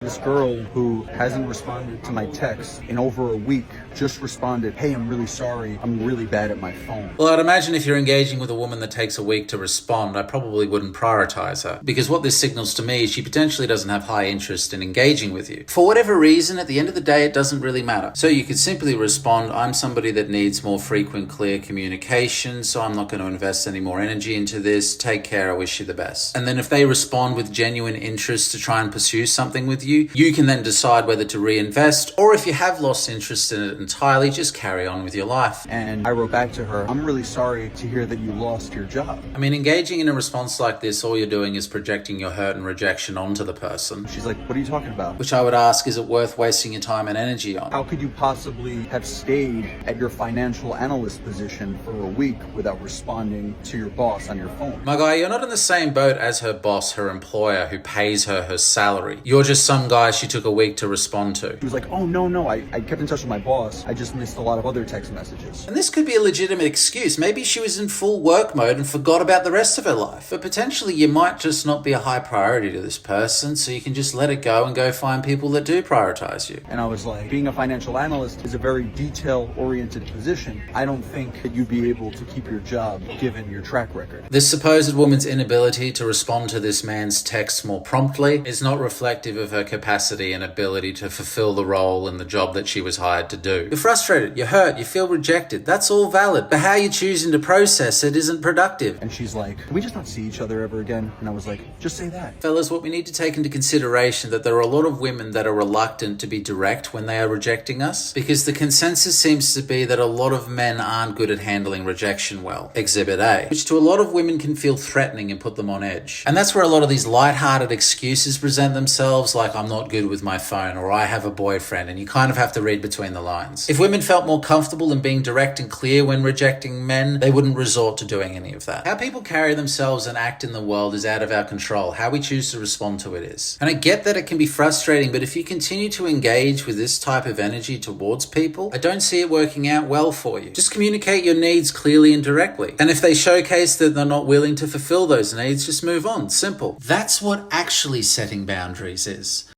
This girl who hasn't responded to my text in over a week just responded, "Hey, I'm really sorry. I'm really bad at my phone." Well, I'd imagine if you're engaging with a woman that takes a week to respond, I probably wouldn't prioritize her. Because what this signals to me is she potentially doesn't have high interest in engaging with you. For whatever reason, at the end of the day, it doesn't really matter. So you could simply respond, "I'm somebody that needs more frequent, clear communication, so I'm not going to invest any more energy into this. Take care. I wish you the best." And then if they respond with genuine interest to try and pursue something with you, you can then decide whether to reinvest, or if you have lost interest in it entirely, just carry on with your life. And I wrote back to her, "I'm really sorry to hear that you lost your job." I mean, engaging in a response like this, all you're doing is projecting your hurt and rejection onto the person. She's like, "What are you talking about?" Which I would ask, is it worth wasting your time and energy on? How could you possibly have stayed at your financial analyst position for a week without responding to your boss on your phone? My guy, you're not in the same boat as her boss, her employer, who pays her salary. You're just some guy she took a week to respond to. She was like, "Oh, no, I kept in touch with my boss. I just missed a lot of other text messages." And this could be a legitimate excuse. Maybe she was in full work mode and forgot about the rest of her life. But potentially you might just not be a high priority to this person, so you can just let it go and go find people that do prioritize you. And I was like, being a financial analyst is a very detail-oriented position. I don't think that you'd be able to keep your job given your track record. This supposed woman's inability to respond to this man's texts more promptly is not reflective of her capacity and ability to fulfill the role and the job that she was hired to do. You're frustrated, you're hurt, you feel rejected. That's all valid, but how you're choosing to process it isn't productive. And she's like, "Can we just not see each other ever again?" And I was like, "Just say that." Fellas, what we need to take into consideration that there are a lot of women that are reluctant to be direct when they are rejecting us, because the consensus seems to be that a lot of men aren't good at handling rejection well. Exhibit A, which to a lot of women can feel threatening and put them on edge. And that's where a lot of these light-hearted excuses present themselves, like "I'm not good with my phone" or "I have a boyfriend," and you kind of have to read between the lines. If women felt more comfortable in being direct and clear when rejecting men, they wouldn't resort to doing any of that. How people carry themselves and act in the world is out of our control. How we choose to respond to it is. And I get that it can be frustrating, but if you continue to engage with this type of energy towards people, I don't see it working out well for you. Just communicate your needs clearly and directly. And if they showcase that they're not willing to fulfill those needs, just move on. Simple. That's what actually setting boundaries is.